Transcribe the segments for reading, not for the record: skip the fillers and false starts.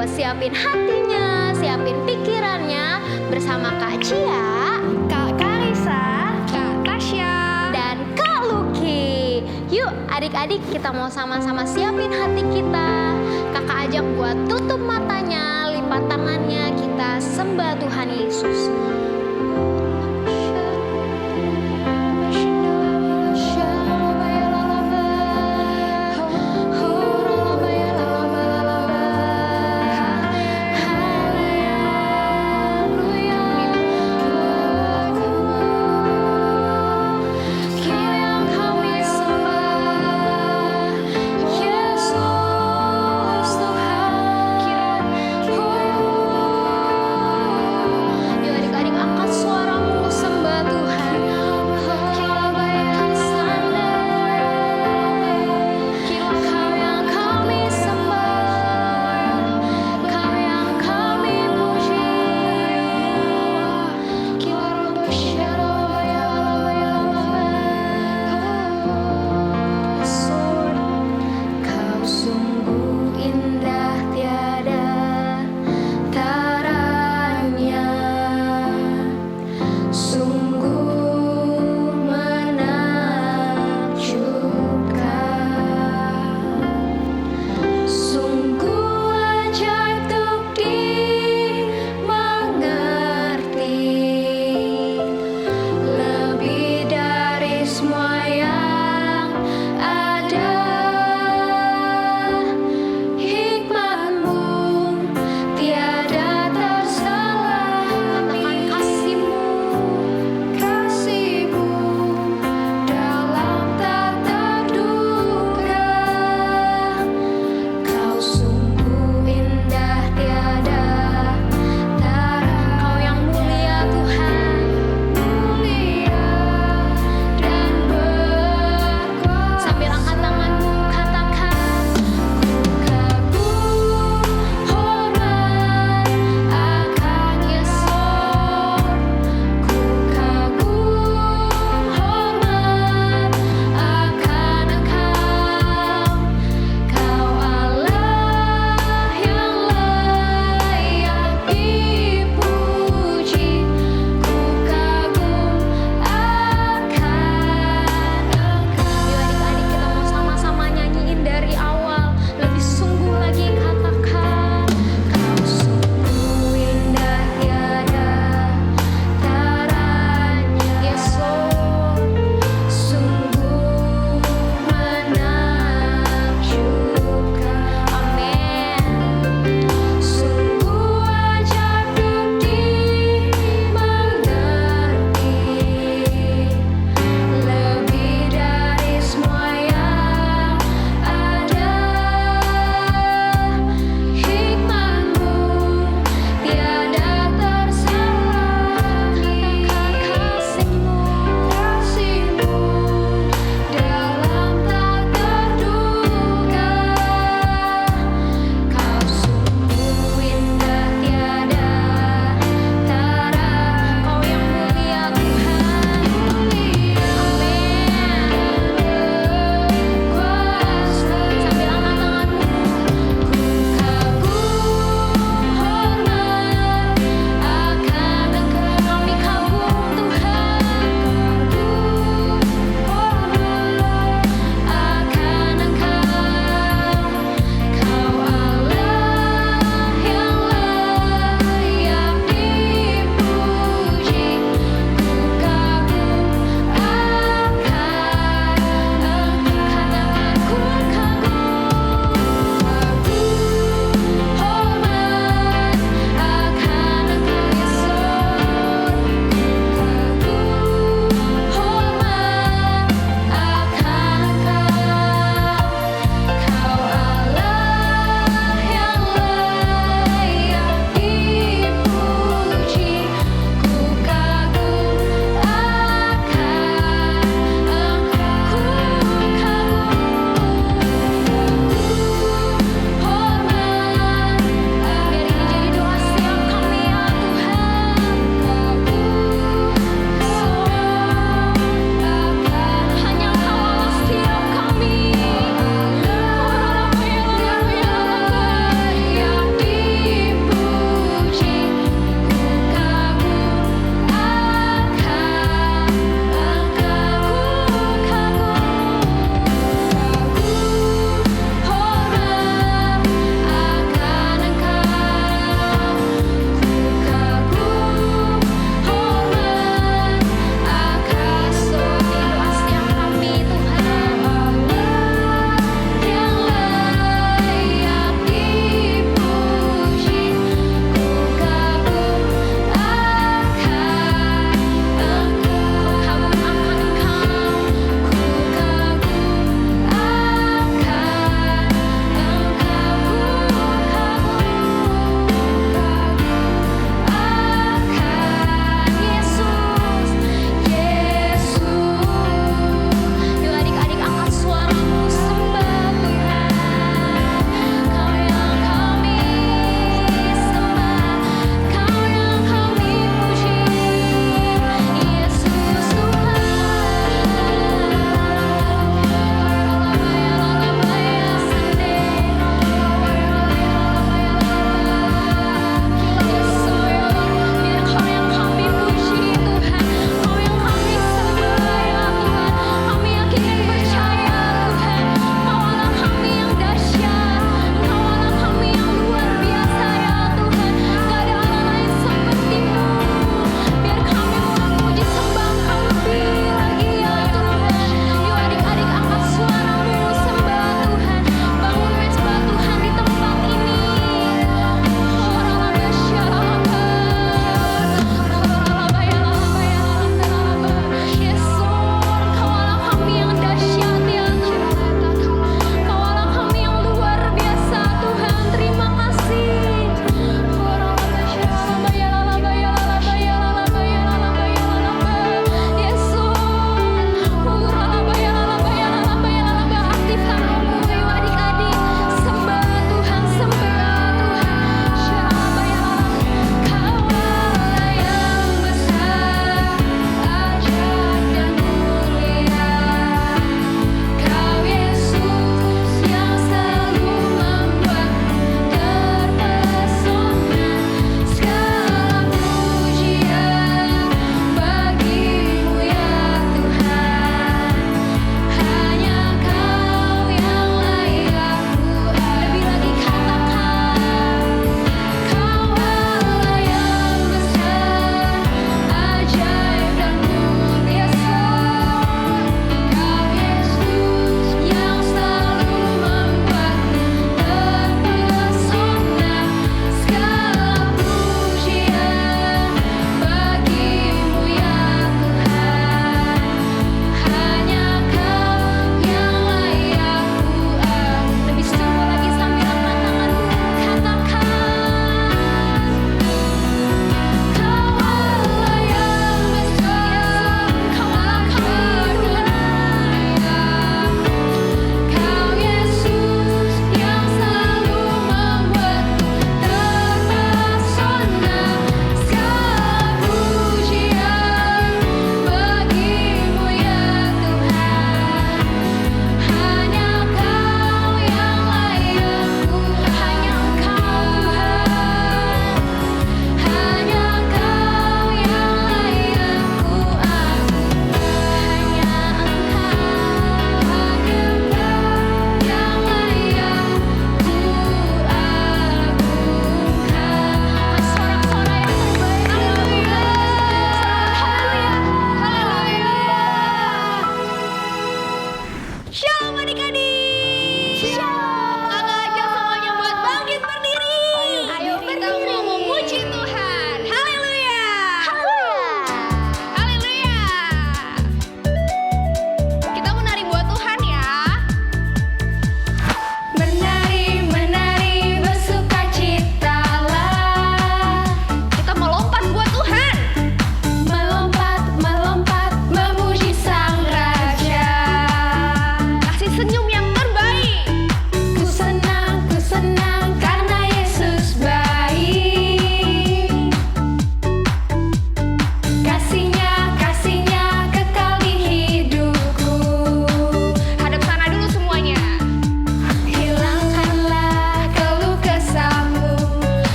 buat siapin hatinya, siapin pikirannya bersama Kak Cia, Kak Karisa, Kak Tasya, dan Kak Lucky. Yuk adik-adik, kita mau sama-sama siapin hati kita. Kakak ajak buat tutup matanya, lipat tangannya, kita sembah Tuhan Yesus. Yuk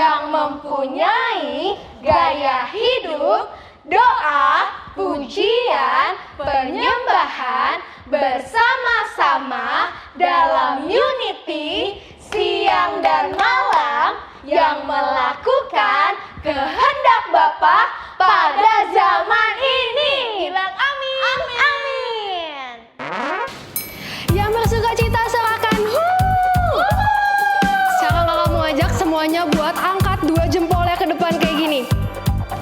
yang mempunyai gaya hidup, doa, pujian, penyembahan bersama-sama dalam unity siang dan malam yang melakukan kehendak Bapa pada zaman ini. Bilang amin. Amin. Amin. Yang bersuka cita serahkan. Sekarang kakak mau ajak semuanya buat angkat 2 jempolnya ke depan kayak gini.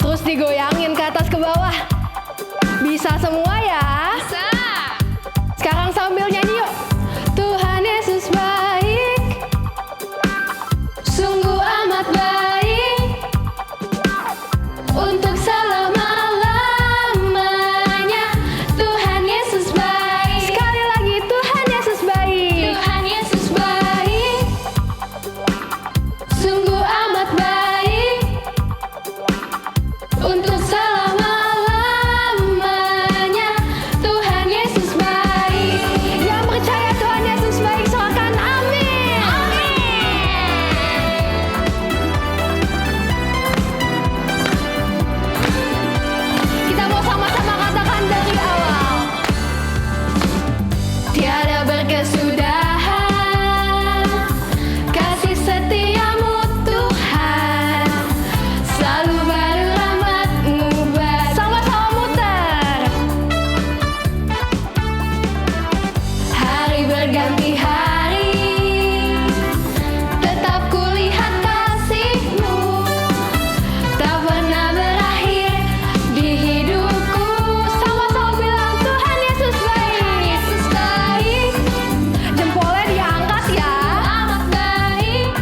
Terus digoyangin ke atas ke bawah. Bisa semua ya? Bisa. Sekarang sambil nyanyi yuk. Tuhan Yesus baik, sungguh amat baik, untuk selama-lamanya. Tuhan Yesus baik. Sekali lagi, Tuhan Yesus baik. Tuhan Yesus baik. Sungguh amat baik, untuk selama-lamanya. Tuhan Yesus baik. Yang percaya Tuhan Yesus baik, soalkan amin. Kita mau sama-sama katakan dari awal. Tiada berkesudahan kasih setiamu Tuhan, selalu baru rahmat-Mu bagi. Sama-sama muter. Hari berganti hari, tetap kulihat kasih-Mu, tak pernah berakhir di hidupku. Sama-sama bilang Tuhan Yesus baik. Yesus baik. Jempolnya diangkat ya. Amat baik.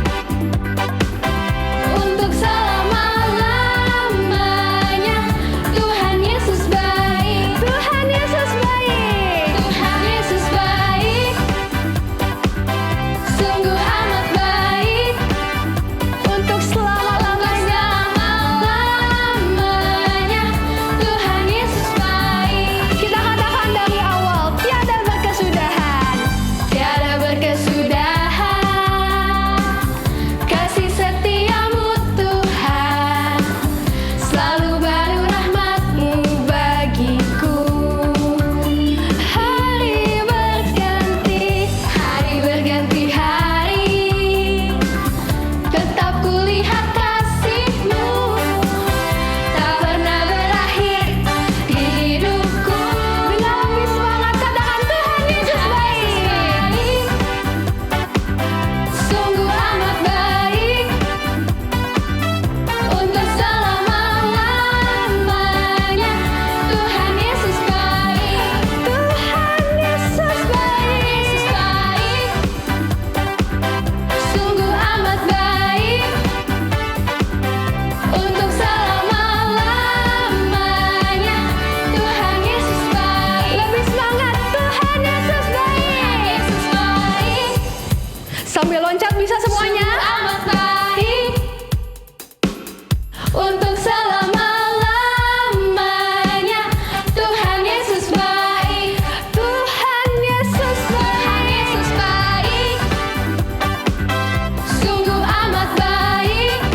Untuk selama-lamanya. Tuhan Yesus baik. Tuhan Yesus baik. Tuhan Yesus baik. Sungguh amat baik, untuk selama-lamanya. Tuhan Yesus baik. Kita katakan dari awal, tiada berkesudahan. Tiada berkesudahan kasih setiamu Tuhan, selalu baru rahmat-Mu bagiku. Hari berganti hari, tetap kulihat kasih-Mu, tak pernah berakhir di hidupku. Bila lebih semangat katakan Tuhan Yesus baik. Sungguh amat baik, untuk selama-lamanya. Tuhan Yesus baik. Tuhan Yesus baik. Yesus baik. Sungguh amat baik, untuk selama-lamanya. Tuhan Yesus baik. Lebih semangat, Tuhan Yesus baik. Yesus baik. Sambil loncat bisa semuanya. Amat baik. Untuk selama-lamanya. Tuhan Yesus baik. Tuhan Yesus Tuhan baik. Yesus baik. Sungguh amat baik,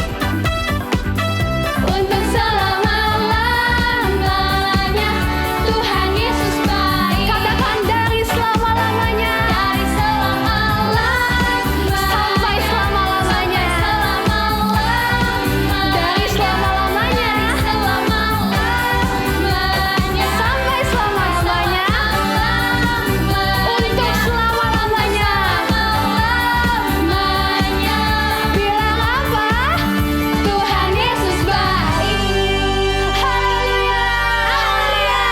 untuk selama-lamanya. Tuhan Yesus baik. Katakan dari selama-lamanya. Dari selama-lamanya. Sampai selama-lamanya. Dari selama-lamanya. Sampai selama-lamanya. Untuk selama-lamanya. Bilang apa? Tuhan Yesus baik. Haleluya.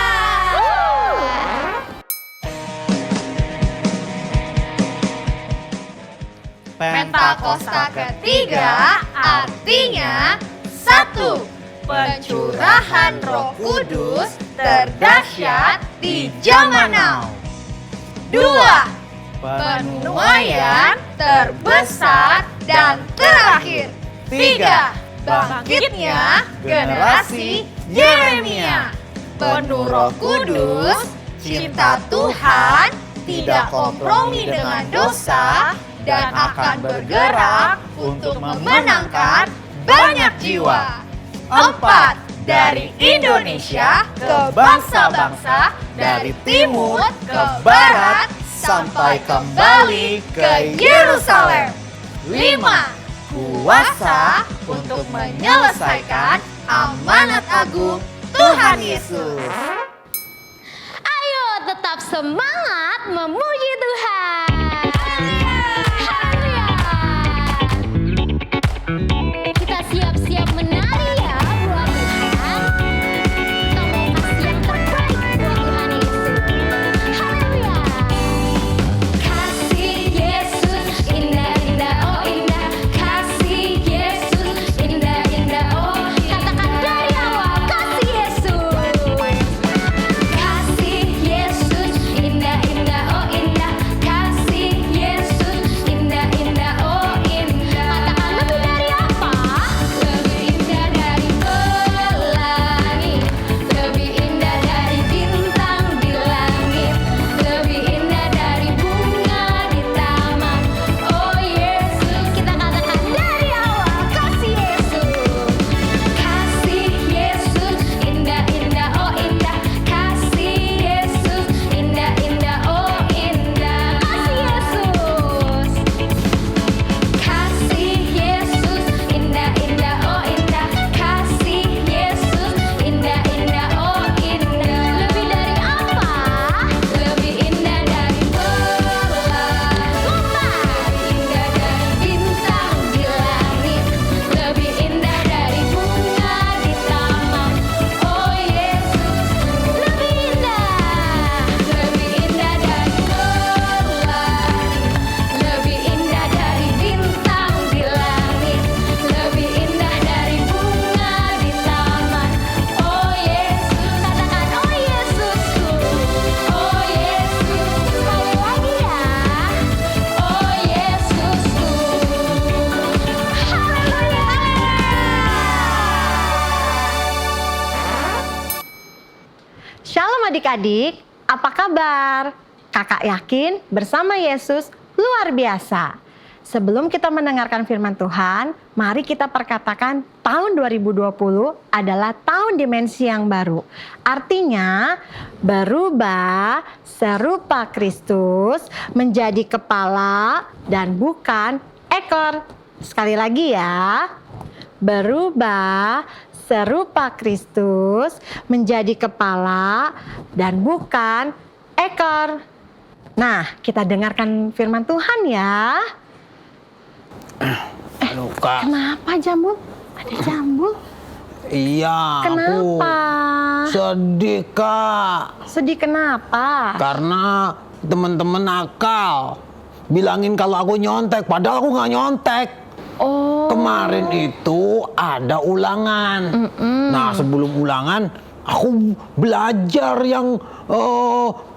Pentakosta ketiga artinya 1. Pencurahan Roh Kudus terdahsyat di zaman now. 2. Penuaian terbesar dan terakhir. 3. Bangkitnya generasi Yeremia. Penuh Roh Kudus, cinta Tuhan, tidak kompromi dengan dosa, dan akan bergerak untuk memenangkan banyak jiwa. 4. Dari Indonesia ke bangsa-bangsa, dari timur ke barat, sampai kembali ke Yerusalem. 5. Kuasa untuk menyelesaikan amanat agung Tuhan Yesus. Ayo tetap semangat memuji Tuhan. Haleluya. Kita siap-siap menari ya buat Tuhan. Kita mau kasih yang terbaik buat Tuhan Yesus. Haleluya. Kasih Yesus indah-indah, oh indah. Kasih Yesus indah-indah, oh. Katakan dari awal, kasih Yesus. Kasih Yesus indah-indah, oh indah. Kasih Yesus indah-indah, oh indah. Katakan lebih dari apa? Lebih indah dari pelangi, lebih indah dari bintang di langit, lebih indah dari bunga di taman. Oh Yesus, kita katakan dari awal, kasih Yesus. Kasih Yesus indah-indah, oh indah. Kasih Yesus indah-indah, oh indah. Kasih Yesus. Kasih Yesus indah-indah, oh indah. Kasih Yesus indah-indah, oh indah. Lebih dari apa? Lebih indah dari pelangi, indah dari bintang di langit, lebih indah dari bunga di taman. Oh Yesus, lebih indah dari pelangi, lebih indah dari bintang di langit, lebih indah dari bunga di taman. Oh Yesus, katakan oh Yesusku, oh Yesus, sekali lagi ya, oh Yesusku. Shalom adik-adik, apa kabar? Kakak yakin bersama Yesus luar biasa. Sebelum kita mendengarkan firman Tuhan, mari kita perkatakan tahun 2020 adalah tahun dimensi yang baru. Artinya berubah serupa Kristus menjadi kepala dan bukan ekor. Sekali lagi ya. Berubah serupa Kristus menjadi kepala dan bukan ekor. Nah, kita dengarkan firman Tuhan ya. Aduh, Kak. Kenapa Jambul? Ada Jambul? Iya, Kenapa? aku sedih, Kak. Sedih kenapa? Karena teman-teman nakal bilangin kalau aku nyontek, padahal aku nggak nyontek. Oh. Kemarin itu ada ulangan. Nah, sebelum ulangan aku belajar yang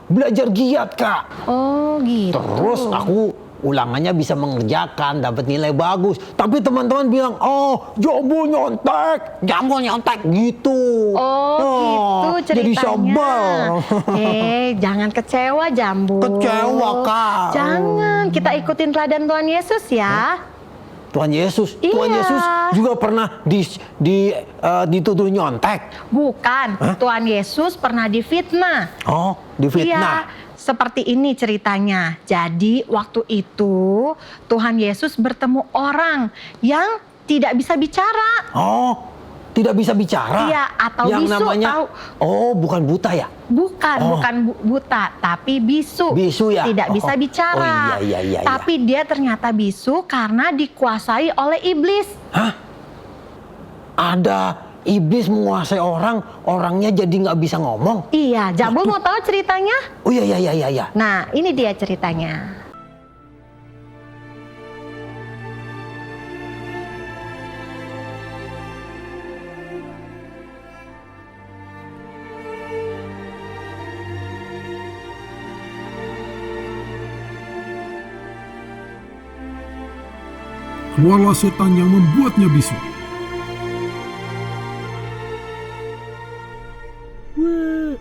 belajar giat, Kak. Oh gitu. Terus aku ulangannya bisa mengerjakan, dapat nilai bagus. Tapi teman-teman bilang, oh, Jambul nyontek gitu. Oh gitu ceritanya. Jadi sebel. Jangan kecewa Jambul. Kecewa, Kak. Jangan, kita ikutin teladan Tuhan Yesus ya. Tuhan Yesus, Iya. Tuhan Yesus juga pernah dituduh nyontek. Bukan, Tuhan Yesus pernah difitnah. Oh, difitnah. Iya, seperti ini ceritanya. Jadi waktu itu Tuhan Yesus bertemu orang yang tidak bisa bicara. Oh, tidak bisa bicara. Iya, atau yang bisu. namanya, oh, bukan buta ya? Bukan buta, tapi bisu. Bisu ya? Tidak bisa bicara. Oh, iya. Tapi dia ternyata bisu karena dikuasai oleh iblis. Hah? Ada iblis menguasai orang, orangnya jadi nggak bisa ngomong? Iya, Jambul mau tahu ceritanya? Oh iya. Nah, ini dia ceritanya. Keluarlah setan yang membuatnya bisu. Wih,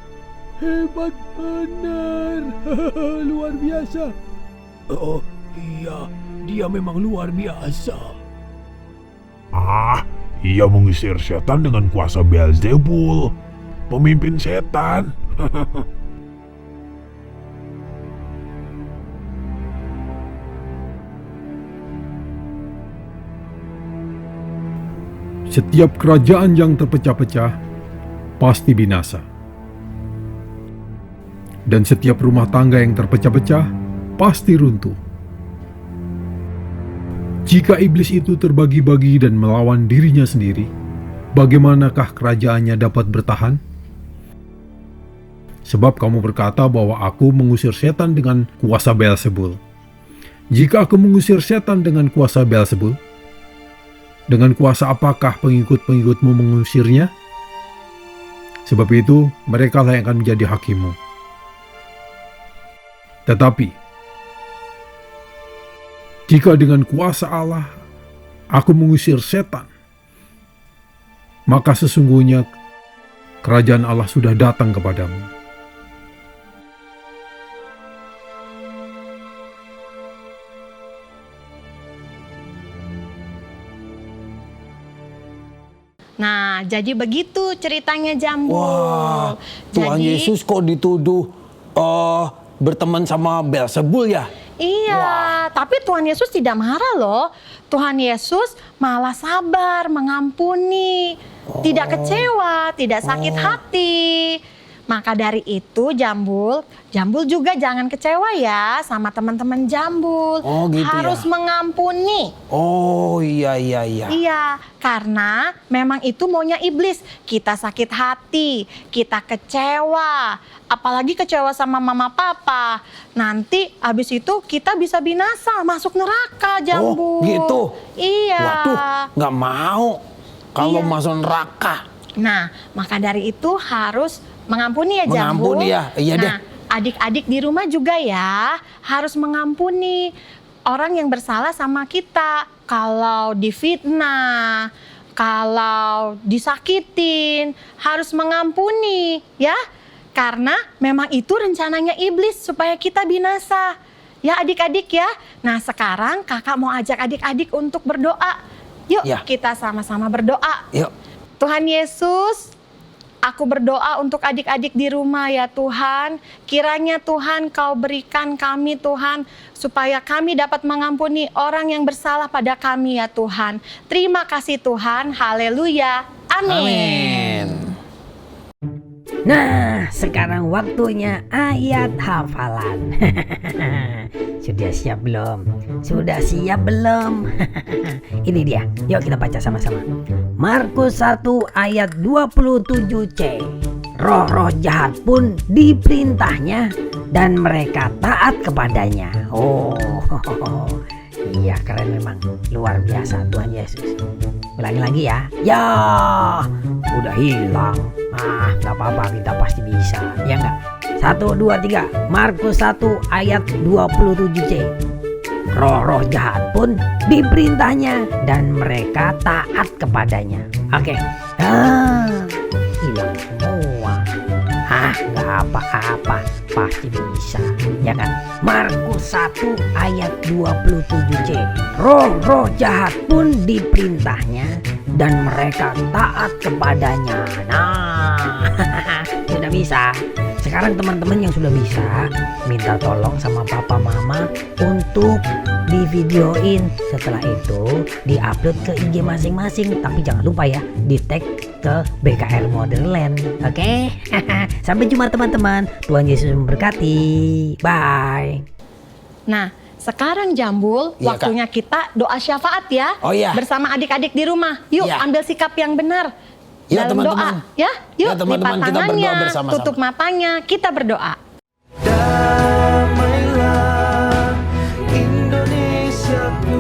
hebat benar. Luar biasa. Oh iya, dia memang luar biasa. Ah, Ia mengusir setan dengan kuasa Beelzebul, pemimpin setan. Setiap kerajaan yang terpecah-pecah pasti binasa. Dan setiap rumah tangga yang terpecah-pecah pasti runtuh. Jika iblis itu terbagi-bagi dan melawan dirinya sendiri, bagaimanakah kerajaannya dapat bertahan? Sebab kamu berkata bahwa aku mengusir setan dengan kuasa Beelzebul. Jika aku mengusir setan dengan kuasa Beelzebul, dengan kuasa apakah pengikut-pengikutmu mengusirnya? Sebab itu, mereka lah yang akan menjadi hakimmu. Tetapi, jika dengan kuasa Allah aku mengusir setan, maka sesungguhnya kerajaan Allah sudah datang kepadamu. Nah, jadi begitu ceritanya Jambul. Wah, Tuhan Jadi- Yesus kok dituduh berteman sama Beelzebul ya? Iya, tapi Tuhan Yesus tidak marah loh. Tuhan Yesus malah sabar, mengampuni, tidak kecewa, tidak sakit hati. Maka dari itu Jambul juga jangan kecewa ya sama teman-teman Jambul. Oh, gitu Harus ya. mengampuni. Oh iya. Iya, karena memang itu maunya iblis. Kita sakit hati, kita kecewa. Apalagi kecewa sama mama papa. Nanti abis itu kita bisa binasa, masuk neraka Jambul. Oh gitu? Iya. Waduh, nggak mau kalau Iya. masuk neraka. Nah, maka dari itu harus mengampuni ya Jambul. Mengampuni ya, iya deh. Nah, adik-adik di rumah juga ya harus mengampuni orang yang bersalah sama kita. Kalau difitnah, kalau disakitin, harus mengampuni ya. Karena memang itu rencananya iblis supaya kita binasa. Ya adik-adik ya. Nah sekarang kakak mau ajak adik-adik untuk berdoa. Yuk Ya. kita sama-sama berdoa. Yuk. Tuhan Yesus, aku berdoa untuk adik-adik di rumah ya Tuhan. Kiranya Tuhan Kau berikan kami Tuhan, supaya kami dapat mengampuni orang yang bersalah pada kami ya Tuhan. Terima kasih Tuhan, haleluya, amin. Nah, sekarang waktunya ayat hafalan. Sudah siap belum? Sudah siap belum? Ini dia. Yuk kita baca sama-sama. Markus 1 ayat 27c. Roh-roh jahat pun diperintahnya dan mereka taat kepadanya. Oh, iya keren memang. Luar biasa Tuhan Yesus. Ulangi lagi ya. Ya, udah hilang. Ah, gak apa-apa, kita pasti bisa. Ya enggak? 1, 2, 3. Markus 1 ayat 27c. Roh-roh jahat pun diperintahnya dan mereka taat kepadanya. Oke. Hilang semua. Gak apa-apa, pasti bisa. Ya kan? Markus 1 ayat 27c. Roh-roh jahat pun diperintahnya dan mereka taat kepadanya. Nah, sudah bisa. Sekarang teman-teman yang sudah bisa, minta tolong sama papa mama untuk divideoin. Setelah itu diupload ke IG masing-masing. Tapi jangan lupa ya, di tag ke BKR Motherland. Oke? Sampai jumpa teman-teman. Tuhan Yesus memberkati. Bye. Nah, sekarang Jambul, Iya, waktunya kita doa syafaat ya. Oh, iya. Bersama adik-adik di rumah. Yuk Iya. ambil sikap yang benar. Ya, dalam teman-teman. doa. Ya, yuk Ya, teman-teman, lipat kita berdoa tangannya, bersama-sama. tutup matanya, kita berdoa. Damailah Indonesiaku.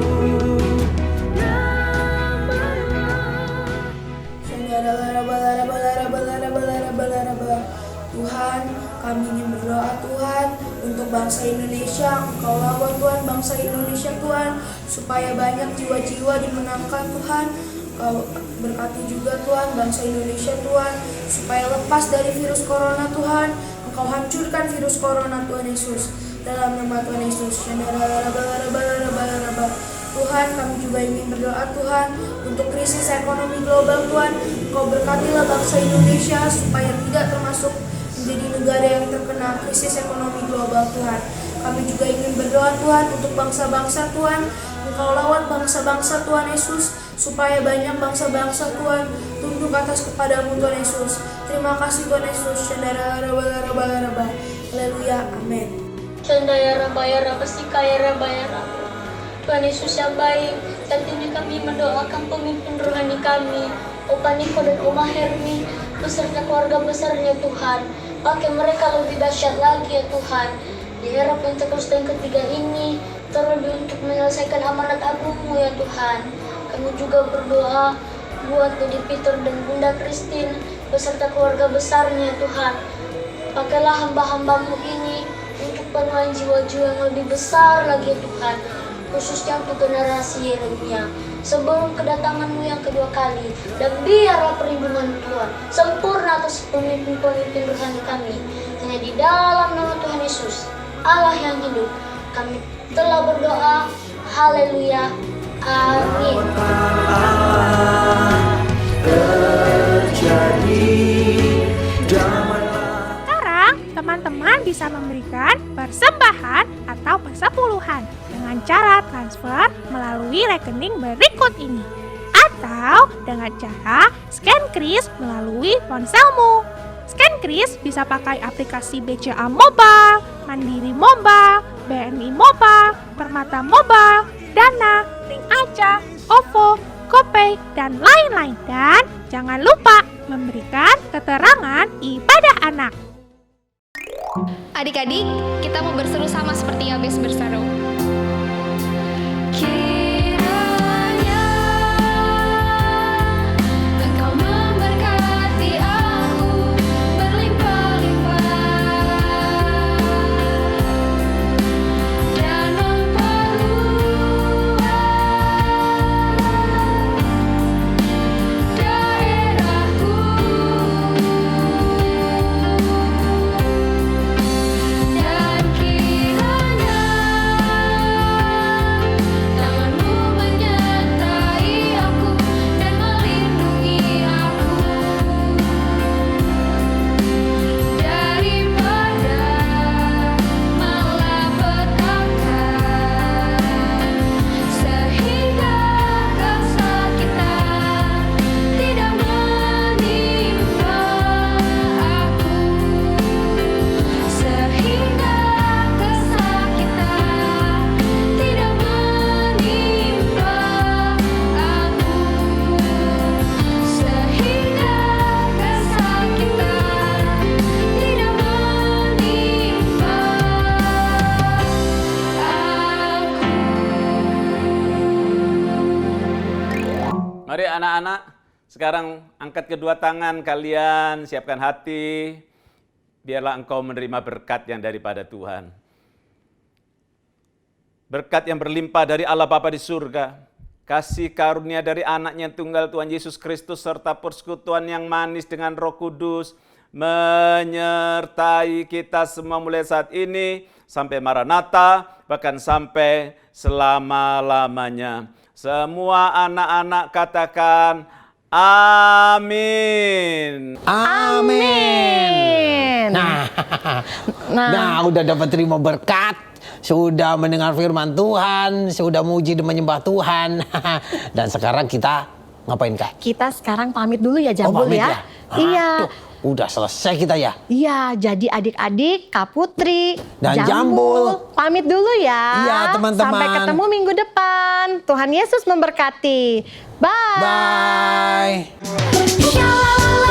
Tuhan, kami ingin berdoa Tuhan untuk bangsa Indonesia. Engkau lawan Tuhan bangsa Indonesia Tuhan, supaya banyak jiwa-jiwa dimenangkan Tuhan. Engkau berkati juga Tuhan bangsa Indonesia Tuhan, supaya lepas dari virus corona Tuhan. Engkau hancurkan virus corona Tuhan Yesus. Dalam nama Tuhan Yesus. Tuhan, kami juga ingin berdoa Tuhan untuk krisis ekonomi global Tuhan. Engkau berkatilah bangsa Indonesia supaya tidak termasuk menjadi negara yang terkena krisis ekonomi global Tuhan. Kami juga ingin berdoa Tuhan untuk bangsa-bangsa Tuhan. Engkau lawan bangsa-bangsa Tuhan Yesus, supaya banyak bangsa-bangsa Tuhan tunduk atas kepadamu Tuhan Yesus. Terima kasih Tuhan Yesus. Haleluya, amin. Tuhan Yesus yang baik, saat ini kami mendoakan pemimpin rohani kami, Opa Niko dan Oma Hermi, beserta keluarga besarnya Tuhan. Pakai mereka lebih dahsyat lagi ya Tuhan. Di era Pentakosta yang ketiga ini, terlebih untuk menyelesaikan amanat agung-Mu ya Tuhan. Kami juga berdoa buat Dedi Peter dan Bunda Christine, beserta keluarga besarnya Tuhan. Pakailah hamba-hamba-Mu ini untuk penuhan jiwa-jiwa yang lebih besar lagi ya Tuhan, khususnya untuk generasi Yeremia sebelum kedatangan-Mu yang kedua kali. Dan biarlah perlindungan Tuhan sempurna atas pemimpin-pemimpin rohani kami. Hanya di dalam nama Tuhan Yesus, Allah yang hidup, kami telah berdoa. Haleluya, amin. Sekarang teman-teman bisa memberikan persembahan atau persepuluhan dengan cara transfer melalui rekening berikut ini, atau dengan cara scan kris melalui ponselmu. Scan kris bisa pakai aplikasi BCA Mobile, Mandiri Mobile, BNI Mobile, Permata Mobile, Dana, Link Aja, OVO, GoPay, dan lain-lain. Dan jangan lupa memberikan keterangan ibadah anak. Adik-adik, kita mau berseru sama seperti Yabes berseru. Kiranya Engkau memberkati aku berlimpah-limpah dan memperluas daerahku. Dan kiranya tangan-Mu menyertai aku dan melindungi aku daripada malapetaka, sehingga kesakitan tidak menimpa aku, sehingga kesakitan tidak menimpa aku, sehingga kesakitan tidak menimpa aku. Mari anak-anak, sekarang angkat kedua tangan kalian, siapkan hati. Biarlah engkau menerima berkat yang daripada Tuhan. Berkat yang berlimpah dari Allah Bapa di surga. Kasih karunia dari anaknya yang tunggal Tuhan Yesus Kristus serta persekutuan yang manis dengan Roh Kudus menyertai kita semua mulai saat ini sampai Maranatha, bahkan sampai selama-lamanya. Semua anak-anak katakan amin. Amin. Nah, udah dapat terima berkat, sudah mendengar firman Tuhan, sudah muji dan menyembah Tuhan. Dan sekarang kita ngapain, Kak? Kita sekarang pamit dulu ya, Jambul pamit ya. Ah, Iya. tuh, udah selesai kita ya. Iya, jadi adik-adik, Kak Putri, Dan Jambul. pamit dulu ya. Iya, teman-teman. Sampai ketemu minggu depan. Tuhan Yesus memberkati. Bye. Bye. Shalom.